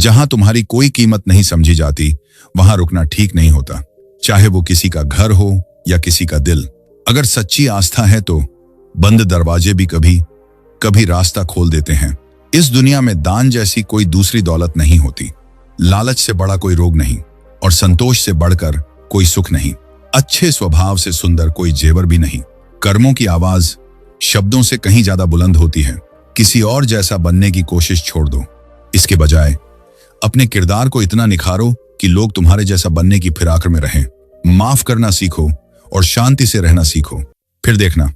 जहां तुम्हारी कोई कीमत नहीं समझी जाती, वहां रुकना ठीक नहीं होता, चाहे वो किसी का घर हो या किसी का दिल। अगर सच्ची आस्था है तो बंद दरवाजे भी कभी कभी रास्ता खोल देते हैं। इस दुनिया में दान जैसी कोई दूसरी दौलत नहीं होती, लालच से बड़ा कोई रोग नहीं और संतोष से बढ़कर कोई सुख नहीं। अच्छे स्वभाव से सुंदर कोई जेवर भी नहीं। कर्मों की आवाज शब्दों से कहीं ज्यादा बुलंद होती है। किसी और जैसा बनने की कोशिश छोड़ दो, इसके बजाय अपने किरदार को इतना निखारो कि लोग तुम्हारे जैसा बनने की फिराक में रहें। माफ करना सीखो और शांति से रहना सीखो, फिर देखना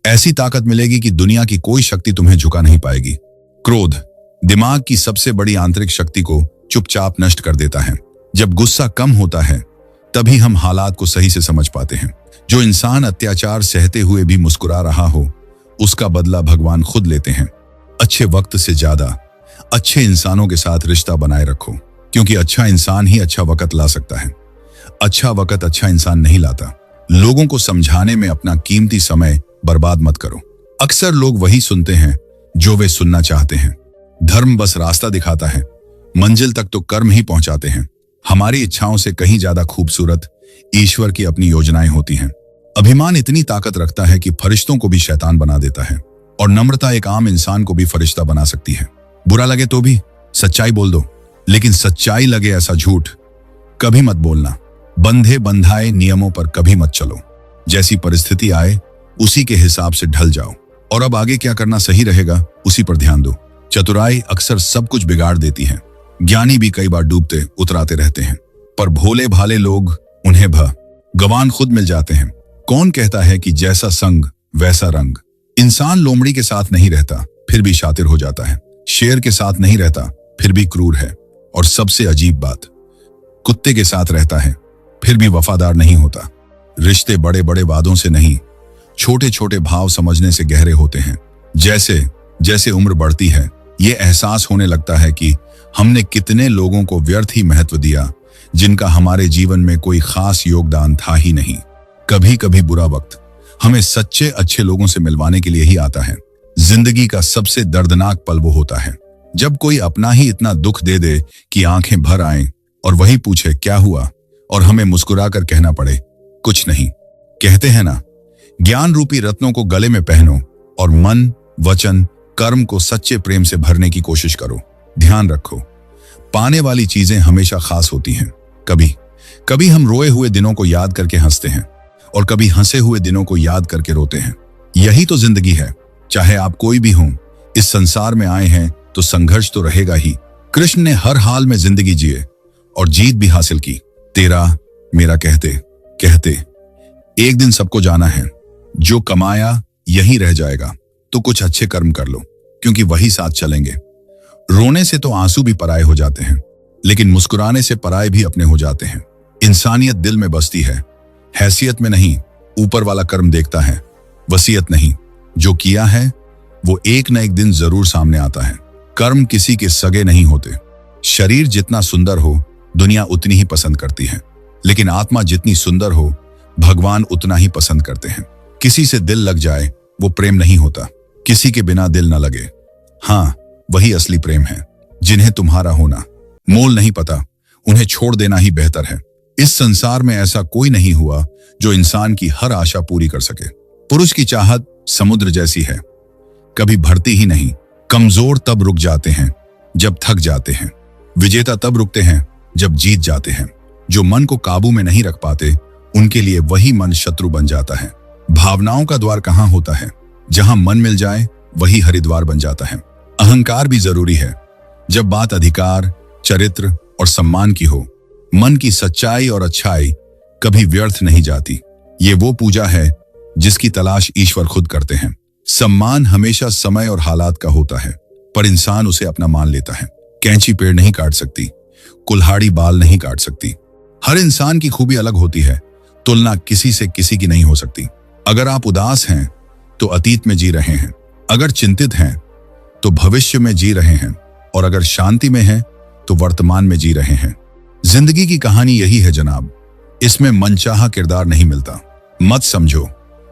ऐसी ताकत मिलेगी कि दुनिया की कोई शक्ति तुम्हें झुका नहीं पाएगी। क्रोध दिमाग की सबसे बड़ी आंतरिक शक्ति को चुपचाप नष्ट कर देता है। जब गुस्सा कम होता है तभी हम हालात को सही से समझ पाते हैं। जो इंसान अत्याचार सहते हुए भी मुस्कुरा रहा हो, उसका बदला भगवान खुद लेते हैं। अच्छे वक्त से ज्यादा अच्छे इंसानों के साथ रिश्ता बनाए रखो, क्योंकि अच्छा इंसान ही अच्छा वक्त ला सकता है। अच्छा वक्त अच्छा इंसान नहीं लाता। लोगों को समझाने में अपना कीमती समय बर्बाद मत करो। अक्सर लोग वही सुनते हैं जो वे सुनना चाहते हैं। धर्म बस रास्ता दिखाता है, मंजिल तक तो कर्म ही पहुंचाते हैं। हमारी इच्छाओं से कहीं ज्यादा खूबसूरत ईश्वर की अपनी योजनाएं होती हैं। अभिमान इतनी ताकत रखता है कि फरिश्तों को भी शैतान बना देता है, और नम्रता एक आम इंसान को भी फरिश्ता बना सकती है। बुरा लगे तो भी सच्चाई बोल दो, लेकिन सच्चाई लगे ऐसा झूठ कभी मत बोलना। बंधे बंधाए नियमों पर कभी मत चलो। जैसी परिस्थिति आए उसी के हिसाब से ढल जाओ, और अब आगे क्या करना सही रहेगा उसी पर ध्यान दो। चतुराई अक्सर सब कुछ बिगाड़ देती है। ज्ञानी भी कई बार डूबते उतराते रहते हैं, पर भोले भाले लोग उन्हें भगवान खुद मिल जाते हैं। कौन कहता है कि जैसा संग वैसा रंग। इंसान लोमड़ी के साथ नहीं रहता फिर भी शातिर हो जाता है, शेर के साथ नहीं रहता फिर भी क्रूर है, और सबसे अजीब बात, कुत्ते के साथ रहता है फिर भी वफादार नहीं होता। रिश्ते बड़े बड़े वादों से नहीं, छोटे छोटे भाव समझने से गहरे होते हैं। जैसे जैसे उम्र बढ़ती है, ये एहसास होने लगता है कि हमने कितने लोगों को व्यर्थ ही महत्व दिया, जिनका हमारे जीवन में कोई खास योगदान था ही नहीं। कभी कभी बुरा वक्त हमें सच्चे अच्छे लोगों से मिलवाने के लिए ही आता है। जिंदगी का सबसे दर्दनाक पल वो होता है जब कोई अपना ही इतना दुख दे दे कि आंखें भर आएं, और वही पूछे क्या हुआ, और हमें मुस्कुराकर कहना पड़े कुछ नहीं। कहते हैं ना, ज्ञान रूपी रत्नों को गले में पहनो और मन वचन कर्म को सच्चे प्रेम से भरने की कोशिश करो। ध्यान रखो, पाने वाली चीजें हमेशा खास होती हैं। कभी कभी हम रोए हुए दिनों को याद करके हंसते हैं, और कभी हंसे हुए दिनों को याद करके रोते हैं। यही तो जिंदगी है। चाहे आप कोई भी हों, इस संसार में आए हैं तो संघर्ष तो रहेगा ही। कृष्ण ने हर हाल में जिंदगी जिए और जीत भी हासिल की। तेरा मेरा कहते कहते एक दिन सबको जाना है। जो कमाया यहीं रह जाएगा, तो कुछ अच्छे कर्म कर लो, क्योंकि वही साथ चलेंगे। रोने से तो आंसू भी पराये हो जाते हैं, लेकिन मुस्कुराने से पराये भी अपने हो जाते हैं। इंसानियत दिल में बसती है, हैसियत में नहीं। ऊपर वाला कर्म देखता है, वसीयत नहीं। जो किया है वो एक न एक दिन जरूर सामने आता है। कर्म किसी के सगे नहीं होते। शरीर जितना सुंदर हो दुनिया उतनी ही पसंद करती है, लेकिन आत्मा जितनी सुंदर हो भगवान उतना ही पसंद करते हैं। किसी से दिल लग जाए वो प्रेम नहीं होता, किसी के बिना दिल न लगे, हाँ वही असली प्रेम है। जिन्हें तुम्हारा होना मोल नहीं पता, उन्हें छोड़ देना ही बेहतर है। इस संसार में ऐसा कोई नहीं हुआ जो इंसान की हर आशा पूरी कर सके। पुरुष की चाहत समुद्र जैसी है, कभी भरती ही नहीं। कमजोर तब रुक जाते हैं जब थक जाते हैं, विजेता तब रुकते हैं जब जीत जाते हैं। जो मन को काबू में नहीं रख पाते, उनके लिए वही मन शत्रु बन जाता है। भावनाओं का द्वार कहाँ होता है? जहां मन मिल जाए वही हरिद्वार बन जाता है। अहंकार भी जरूरी है जब बात अधिकार, चरित्र और सम्मान की हो। मन की सच्चाई और अच्छाई कभी व्यर्थ नहीं जाती। ये वो पूजा है जिसकी तलाश ईश्वर खुद करते हैं। सम्मान हमेशा समय और हालात का होता है, पर इंसान उसे अपना मान लेता है। कैंची पेड़ नहीं काट सकती, कुल्हाड़ी बाल नहीं काट सकती। हर इंसान की खूबी अलग होती है, तुलना किसी से किसी की नहीं हो सकती। अगर आप उदास हैं तो अतीत में जी रहे हैं, अगर चिंतित हैं तो भविष्य में जी रहे हैं, और अगर शांति में हैं तो वर्तमान में जी रहे हैं। जिंदगी की कहानी यही है जनाब। इसमें मनचाहा किरदार नहीं मिलता। मत समझो,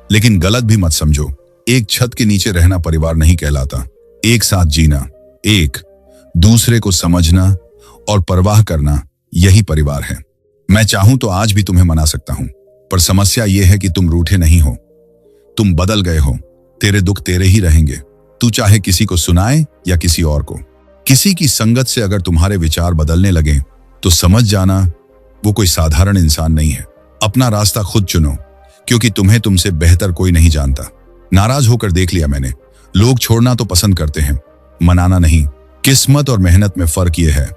लेकिन गलत भी मत समझो। एक छत के नीचे रहना परिवार नहीं कहलाता। एक साथ जीना, एक दूसरे को समझना और परवाह करना, यही परिवार है। मैं चाहूं तो आज भी तुम्हें मना सकता हूं, पर समस्या यह है कि तुम रूठे नहीं हो, तुम बदल गए हो। तेरे दुख तेरे ही रहेंगे, तू चाहे किसी को सुनाए या किसी और को। किसी की संगत से अगर तुम्हारे विचार बदलने लगे तो समझ जाना वो कोई साधारण इंसान नहीं है। अपना रास्ता खुद चुनो, क्योंकि तुम्हें तुमसे बेहतर कोई नहीं जानता। नाराज होकर देख लिया मैंने, लोग छोड़ना तो पसंद करते हैं, मनाना नहीं। किस्मत और मेहनत में फर्क यह है,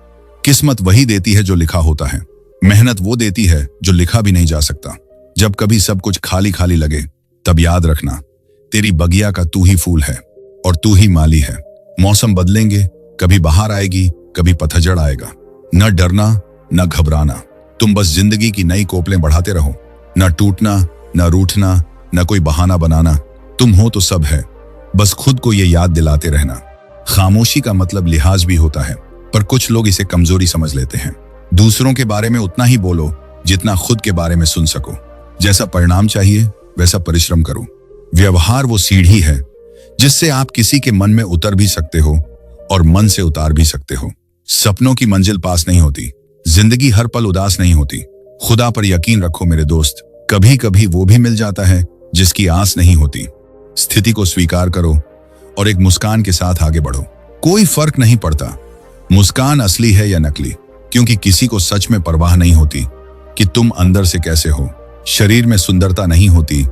किस्मत वही देती है जो लिखा होता है, मेहनत वो देती है जो लिखा भी नहीं जा सकता। जब कभी सब कुछ खाली खाली लगे तब याद रखना, तेरी बगिया का तू ही फूल है और तू ही माली है। मौसम बदलेंगे, कभी बहार आएगी, कभी पतझड़ आएगा। न डरना न घबराना, तुम बस जिंदगी की नई कोपलें बढ़ाते रहो। न टूटना, न रूठना, न कोई बहाना बनाना। तुम हो तो सब है, बस खुद को ये याद दिलाते रहना। खामोशी का मतलब लिहाज भी होता है, पर कुछ लोग इसे कमजोरी समझ लेते हैं। दूसरों के बारे में उतना ही बोलो जितना खुद के बारे में सुन सको। जैसा परिणाम चाहिए वैसा परिश्रम करो। व्यवहार वो सीढ़ी है जिससे आप किसी के मन में उतर भी सकते हो और मन से उतार भी सकते हो। सपनों की मंजिल पास नहीं होती, जिंदगी हर पल उदास नहीं होती। खुदा पर यकीन रखो मेरे दोस्त, कभी कभी वो भी मिल जाता है जिसकी आस नहीं होती। स्थिति को स्वीकार करो और एक मुस्कान के साथ आगे बढ़ो। कोई फर्क नहीं पड़ता मुस्कान असली है या नकली, क्योंकि किसी को सच में परवाह नहीं होती कि तुम अंदर से कैसे हो। शरीर में सुंदरता नहीं होती,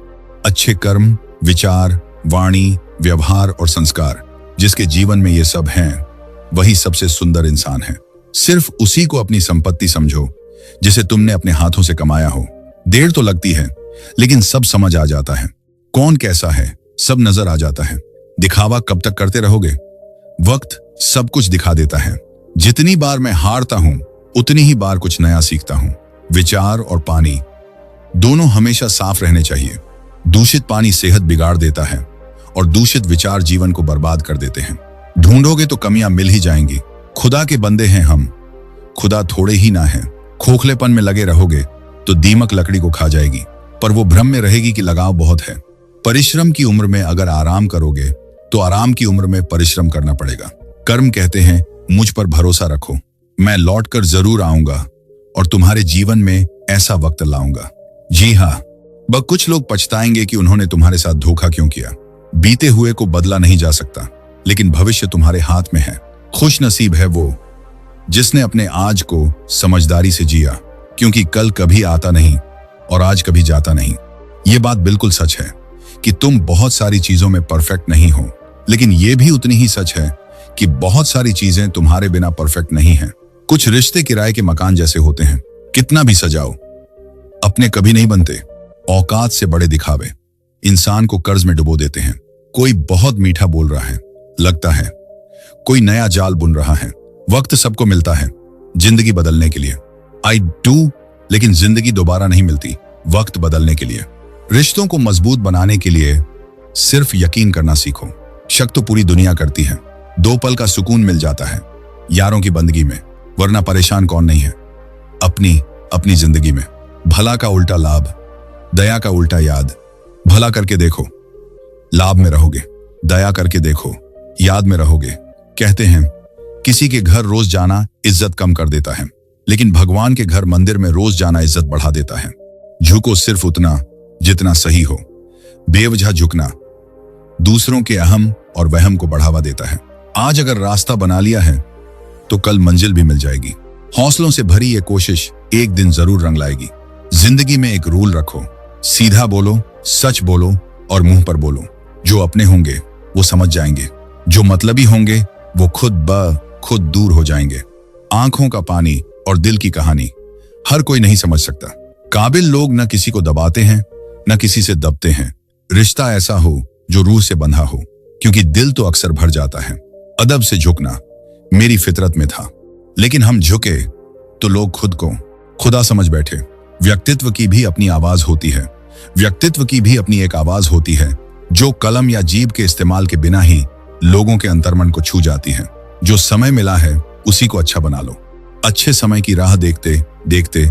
अच्छे कर्म, विचार, वाणी, व्यवहार और संस्कार, जिसके जीवन में ये सब हैं, वही सबसे सुंदर इंसान है। सिर्फ उसी को अपनी संपत्ति समझो जिसे तुमने अपने हाथों से कमाया हो। देर तो लगती है, लेकिन सब समझ आ जाता है। कौन कैसा है सब नजर आ जाता है। दिखावा कब तक करते रहोगे? वक्त सब कुछ दिखा देता है। जितनी बार मैं हारता हूं उतनी ही बार कुछ नया सीखता हूं। विचार और पानी दोनों हमेशा साफ रहने चाहिए। दूषित पानी सेहत बिगाड़ देता है और दूषित विचार जीवन को बर्बाद कर देते हैं। ढूंढोगे तो कमियां मिल ही जाएंगी। खुदा के बंदे हैं हम, खुदा थोड़े ही ना है। खोखलेपन में लगे रहोगे तो दीमक लकड़ी को खा जाएगी, पर वो भ्रम में रहेगी कि लगाव बहुत है। परिश्रम की उम्र में अगर आराम करोगे तो आराम की उम्र में परिश्रम करना पड़ेगा। कर्म कहते हैं मुझ पर भरोसा रखो, मैं लौटकर जरूर आऊंगा और तुम्हारे जीवन में ऐसा वक्त लाऊंगा। जी हाँ, कुछ लोग पछताएंगे कि उन्होंने तुम्हारे साथ धोखा क्यों किया। बीते हुए को बदला नहीं जा सकता, लेकिन भविष्य तुम्हारे हाथ में है। खुश नसीब है वो जिसने अपने आज को समझदारी से जिया, क्योंकि कल कभी आता नहीं और आज कभी जाता नहीं। ये बात बिल्कुल सच है कि तुम बहुत सारी चीजों में परफेक्ट नहीं हो, लेकिन यह भी उतनी ही सच है कि बहुत सारी चीजें तुम्हारे बिना परफेक्ट नहीं हैं। कुछ रिश्ते किराए के मकान जैसे होते हैं, कितना भी सजाओ अपने कभी नहीं बनते। औकात से बड़े दिखावे इंसान को कर्ज में डुबो देते हैं। कोई बहुत मीठा बोल रहा है, लगता है कोई नया जाल बुन रहा है। वक्त सबको मिलता है जिंदगी बदलने के लिए, आई डू, लेकिन जिंदगी दोबारा नहीं मिलती वक्त बदलने के लिए। रिश्तों को मजबूत बनाने के लिए सिर्फ यकीन करना सीखो। शक तो पूरी दुनिया करती है, 2 पल का सुकून मिल जाता है यारों की बंदगी में, वरना परेशान कौन नहीं है अपनी जिंदगी में। भला का उल्टा लाभ, दया का उल्टा याद। भला करके देखो, लाभ में रहोगे। दया करके देखो, याद में रहोगे। कहते हैं किसी के घर रोज जाना इज्जत कम कर देता है, लेकिन भगवान के घर मंदिर में रोज जाना इज्जत बढ़ा देता है। झुको सिर्फ उतना जितना सही हो। बेवजह झुकना दूसरों के अहम और वहम को बढ़ावा देता है। आज अगर रास्ता बना लिया है तो कल मंजिल भी मिल जाएगी। हौसलों से भरी ये कोशिश एक दिन जरूर रंग लाएगी। जिंदगी में एक रूल रखो, सीधा बोलो, सच बोलो और मुंह पर बोलो। जो अपने होंगे वो समझ जाएंगे, जो मतलबी होंगे वो खुद दूर हो जाएंगे। आंखों का पानी और दिल की कहानी हर कोई नहीं समझ सकता। काबिल लोग न किसी को दबाते हैं न किसी से दबते हैं। रिश्ता ऐसा हो जो रूह से बंधा हो, क्योंकि दिल तो अक्सर भर जाता है। अदब से झुकना मेरी फितरत में था, लेकिन हम झुके तो लोग खुद को खुदा समझ बैठे। व्यक्तित्व की भी अपनी आवाज होती है, व्यक्तित्व की भी अपनी एक आवाज होती है जो कलम या जीभ के इस्तेमाल के बिना ही लोगों के अंतर्मन को छू जाती है। जो समय मिला है उसी को अच्छा बना लो। अच्छे समय की राह देखते देखते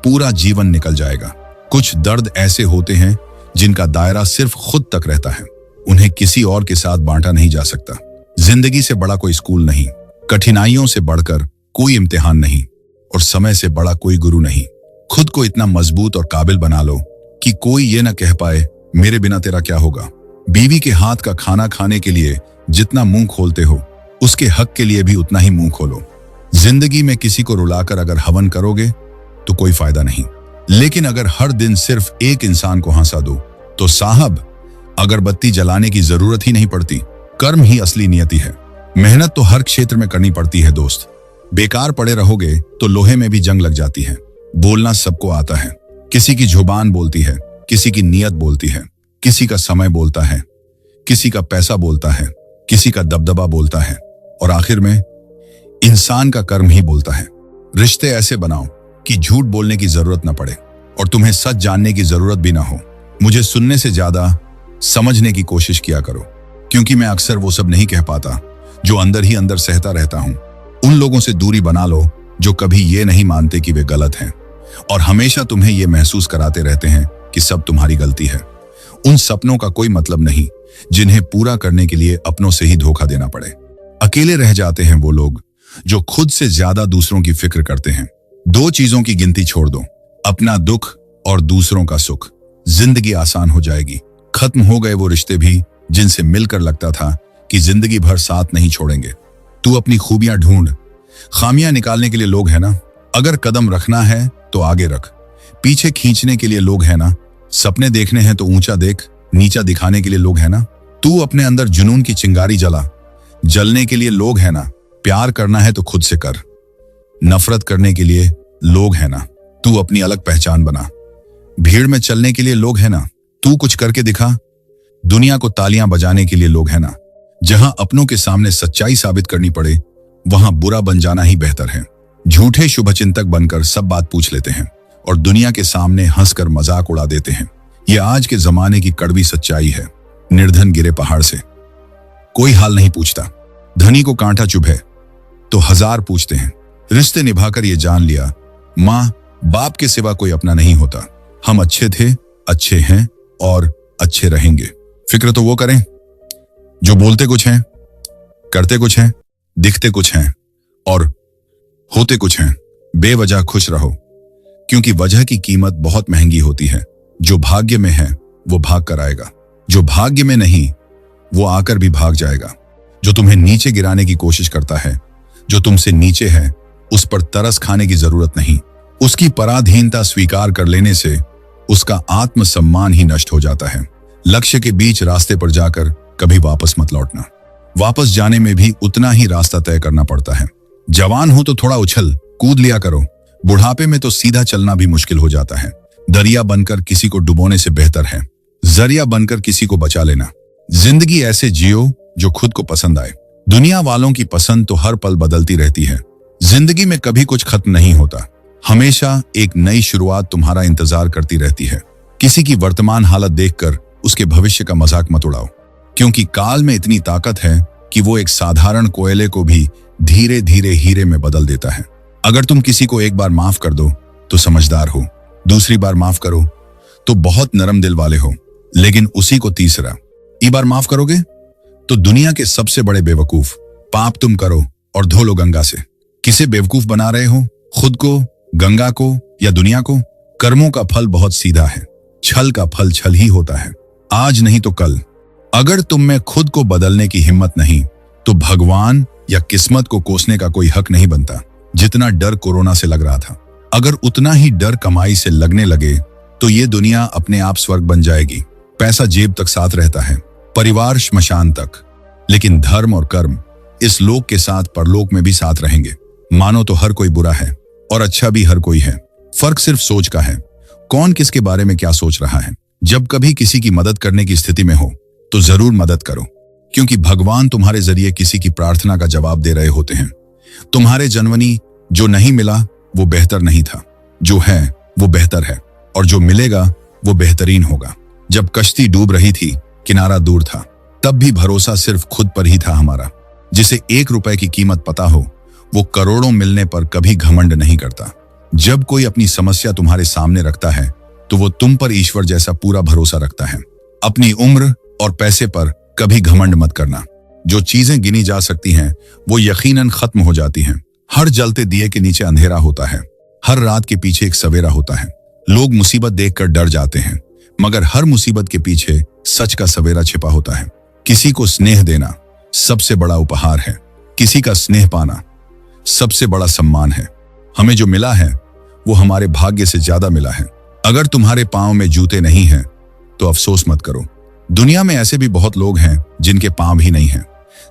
पूरा जीवन निकल जाएगा। कुछ दर्द ऐसे होते हैं जिनका दायरा सिर्फ खुद तक रहता है, उन्हें किसी और के साथ बांटा नहीं जा सकता। जिंदगी से बड़ा कोई स्कूल नहीं, कठिनाइयों से बढ़कर कोई इम्तिहान नहीं और समय से बड़ा कोई गुरु नहीं। खुद को इतना मजबूत और काबिल बना लो कि कोई ये ना कह पाए मेरे बिना तेरा क्या होगा। बीवी के हाथ का खाना खाने के लिए जितना मुंह खोलते हो, उसके हक के लिए भी उतना ही मुंह खोलो। जिंदगी में किसी को रुलाकर अगर हवन करोगे तो कोई फायदा नहीं, लेकिन अगर हर दिन सिर्फ एक इंसान को हंसा दो तो साहब अगरबत्ती जलाने की जरूरत ही नहीं पड़ती। कर्म ही असली नियति है। मेहनत तो हर क्षेत्र में करनी पड़ती है दोस्त। बेकार पड़े रहोगे तो लोहे में भी जंग लग जाती है। बोलना सबको आता है, किसी की जुबान बोलती है, किसी की नियत बोलती है, किसी का समय बोलता है, किसी का पैसा बोलता है, किसी का दबदबा बोलता है और आखिर में इंसान का कर्म ही बोलता है। रिश्ते ऐसे बनाओ कि झूठ बोलने की जरूरत न पड़े और तुम्हें सच जानने की जरूरत भी ना हो। मुझे सुनने से ज्यादा समझने की कोशिश किया करो, क्योंकि मैं अक्सर वो सब नहीं कह पाता जो अंदर ही अंदर सहता रहता हूं। उन लोगों से दूरी बना लो जो कभी ये नहीं मानते कि वे गलत हैं और हमेशा तुम्हें ये महसूस कराते रहते हैं कि सब तुम्हारी गलती है। उन सपनों का कोई मतलब नहीं जिन्हें पूरा करने के लिए अपनों से ही धोखा देना पड़े। अकेले रह जाते हैं वो लोग जो खुद से ज्यादा दूसरों की फिक्र करते हैं। दो चीजों की गिनती छोड़ दो, अपना दुख और दूसरों का सुख। जिंदगी आसान हो जाएगी। खत्म हो गए वो रिश्ते भी जिनसे मिलकर लगता था कि जिंदगी भर साथ नहीं छोड़ेंगे। तू अपनी खूबियां ढूंढ, खामियां निकालने के लिए लोग हैं ना। अगर कदम रखना है तो आगे रख, पीछे खींचने के लिए लोग हैं ना। सपने देखने हैं तो ऊंचा देख, नीचा दिखाने के लिए लोग हैं ना। तू अपने अंदर जुनून की चिंगारी जला, जलने के लिए लोग हैं ना। प्यार करना है तो खुद से कर, नफरत करने के लिए लोग हैं ना। तू अपनी अलग पहचान बना, भीड़ में चलने के लिए लोग हैं ना। तू कुछ करके दिखा, दुनिया को तालियां बजाने के लिए लोग हैं ना। जहां अपनों के सामने सच्चाई साबित करनी पड़े वहां बुरा बन जाना ही बेहतर है। झूठे शुभचिंतक बनकर सब बात पूछ लेते हैं और दुनिया के सामने हंसकर मजाक उड़ा देते हैं। यह आज के जमाने की कड़वी सच्चाई है। निर्धन गिरे पहाड़ से, कोई हाल नहीं पूछता। धनी को कांटा चुभे तो हजार पूछते हैं। रिश्ते निभाकर ये जान लिया, माँ बाप के सिवा कोई अपना नहीं होता। हम अच्छे थे, अच्छे हैं और अच्छे रहेंगे। फिक्र तो वो करें जो बोलते कुछ हैं, करते कुछ हैं, दिखते कुछ हैं और होते कुछ हैं। बेवजह खुश रहो, क्योंकि वजह की कीमत बहुत महंगी होती है। जो भाग्य में है वो भाग कर आएगा, जो भाग्य में नहीं वो आकर भी भाग जाएगा। जो तुम्हें नीचे गिराने की कोशिश करता है, जो तुमसे नीचे है, उस पर तरस खाने की जरूरत नहीं। उसकी पराधीनता स्वीकार कर लेने से उसका आत्मसम्मान ही नष्ट हो जाता है। लक्ष्य के बीच रास्ते पर जाकर कभी वापस मत लौटना। वापस जाने में भी उतना ही रास्ता तय करना पड़ता है। जवान हो तो थोड़ा उछल कूद लिया करो, बुढ़ापे में तो सीधा चलना भी मुश्किल हो जाता है। दरिया बनकर किसी को डुबोने से बेहतर है जरिया बनकर किसी को बचा लेना। जिंदगी ऐसे जियो जो खुद को पसंद आए। दुनिया वालों की पसंद तो हर पल बदलती रहती है। जिंदगी में कभी कुछ खत्म नहीं होता, हमेशा एक नई शुरुआत तुम्हारा इंतजार करती रहती है। किसी की वर्तमान हालत देखकर उसके भविष्य का मजाक मत उड़ाओ, क्योंकि काल में इतनी ताकत है कि वो एक साधारण कोयले को भी धीरे धीरे हीरे में बदल देता है। अगर तुम किसी को एक बार माफ कर दो तो समझदार हो, दूसरी बार माफ करो तो बहुत नरम दिल वाले हो, लेकिन उसी को तीसरा ई बार माफ करोगे तो दुनिया के सबसे बड़े बेवकूफ। पाप तुम करो और धो लो गंगा से। किसे बेवकूफ बना रहे हो, खुद को, गंगा को या दुनिया को? कर्मों का फल बहुत सीधा है, छल का फल छल ही होता है। आज नहीं तो कल। अगर तुम में खुद को बदलने की हिम्मत नहीं तो भगवान या किस्मत को कोसने का कोई हक नहीं बनता। जितना डर कोरोना से लग रहा था, अगर उतना ही डर कमाई से लगने लगे तो ये दुनिया अपने आप स्वर्ग बन जाएगी। पैसा जेब तक साथ रहता है, परिवार श्मशान तक, लेकिन धर्म और कर्म इस लोक के साथ परलोक में भी साथ रहेंगे। मानो तो हर कोई बुरा है और अच्छा भी हर कोई है। फर्क सिर्फ सोच का है, कौन किसके बारे में क्या सोच रहा है। जब कभी किसी की मदद करने की स्थिति में हो तो जरूर मदद करो, क्योंकि भगवान तुम्हारे जरिए किसी की प्रार्थना का जवाब दे रहे होते हैं। तुम्हारे जन्मनी जो नहीं मिला वो बेहतर नहीं था, जो है वो बेहतर है और जो मिलेगा वो बेहतरीन होगा। जब कश्ती डूब रही थी, किनारा दूर था, तब भी भरोसा सिर्फ खुद पर ही था हमारा। जिसे 1 रुपए की कीमत पता हो वो करोड़ों मिलने पर कभी घमंड नहीं करता। जब कोई अपनी समस्या तुम्हारे सामने रखता है तो वो तुम पर ईश्वर जैसा पूरा भरोसा रखता है। अपनी उम्र और पैसे पर कभी घमंड मत करना। जो चीजें गिनी जा सकती हैं वो यकीनन खत्म हो जाती हैं। हर जलते दिए के नीचे अंधेरा होता है, हर रात के पीछे एक सवेरा होता है। लोग मुसीबत देखकर डर जाते हैं, मगर हर मुसीबत के पीछे सच का सवेरा छिपा होता है। किसी को स्नेह देना सबसे बड़ा उपहार है, किसी का स्नेह पाना सबसे बड़ा सम्मान है। हमें जो मिला है वो हमारे भाग्य से ज्यादा मिला है। अगर तुम्हारे पांव में जूते नहीं हैं तो अफसोस मत करो। दुनिया में ऐसे भी बहुत लोग हैं जिनके पांव ही नहीं हैं।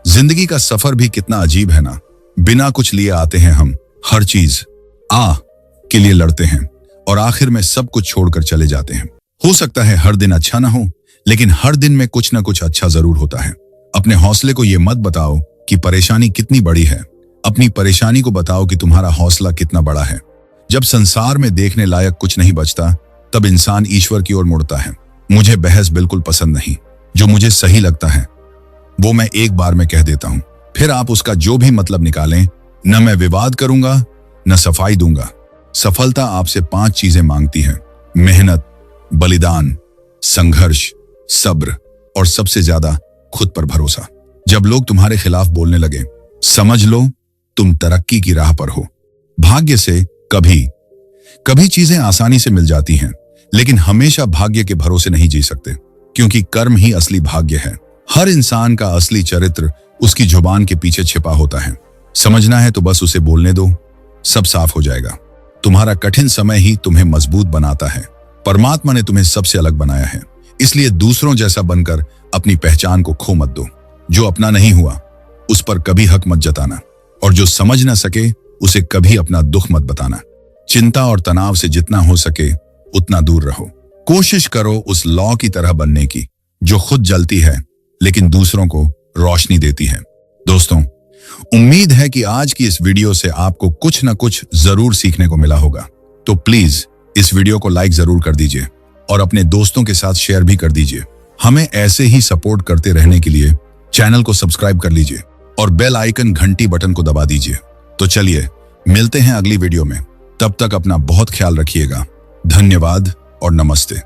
जिंदगी का सफर भी कितना अजीब है ना। बिना कुछ लिए आते हैं हम, हर चीज के लिए लड़ते हैं और आखिर में सब कुछ छोड़कर चले जाते हैं। हो सकता है हर दिन अच्छा ना हो, लेकिन हर दिन में कुछ ना कुछ अच्छा जरूर होता है। अपने हौसले को ये मत बताओ कि परेशानी कितनी बड़ी है, अपनी परेशानी को बताओ कि तुम्हारा हौसला कितना बड़ा है। जब संसार में देखने लायक कुछ नहीं बचता, तब इंसान ईश्वर की ओर मुड़ता है। मुझे बहस बिल्कुल पसंद नहीं। जो मुझे सही लगता है वो मैं एक बार में कह देता हूं, फिर आप उसका जो भी मतलब निकालें। न मैं विवाद करूंगा, न सफाई दूंगा। सफलता आपसे 5 चीजें मांगती है: मेहनत, बलिदान, संघर्ष, सब्र और सबसे ज्यादा खुद पर भरोसा। जब लोग तुम्हारे खिलाफ बोलने लगे, समझ लो तुम तरक्की की राह पर हो। भाग्य से कभी चीजें आसानी से मिल जाती हैं, लेकिन हमेशा भाग्य के भरोसे नहीं जी सकते, क्योंकि कर्म ही असली भाग्य है। हर इंसान का असली चरित्र उसकी जुबान के पीछे छिपा होता है। समझना है तो बस उसे बोलने दो, सब साफ हो जाएगा। तुम्हारा कठिन समय ही तुम्हें मजबूत बनाता है। परमात्मा ने तुम्हें सबसे अलग बनाया है, इसलिए दूसरों जैसा बनकर अपनी पहचान को खो मत दो। जो अपना नहीं हुआ उस पर कभी हक मत जताना, और जो समझ न सके उसे कभी अपना दुख मत बताना। चिंता और तनाव से जितना हो सके उतना दूर रहो। कोशिश करो उस लौ की तरह बनने की जो खुद जलती है लेकिन दूसरों को रोशनी देती है। दोस्तों, उम्मीद है कि आज की इस वीडियो से आपको कुछ न कुछ जरूर सीखने को मिला होगा। तो प्लीज इस वीडियो को लाइक जरूर कर दीजिए और अपने दोस्तों के साथ शेयर भी कर दीजिए। हमें ऐसे ही सपोर्ट करते रहने के लिए चैनल को सब्सक्राइब कर लीजिए और बेल आइकन घंटी बटन को दबा दीजिए। तो चलिए मिलते हैं अगली वीडियो में। तब तक अपना बहुत ख्याल रखिएगा। धन्यवाद और नमस्ते।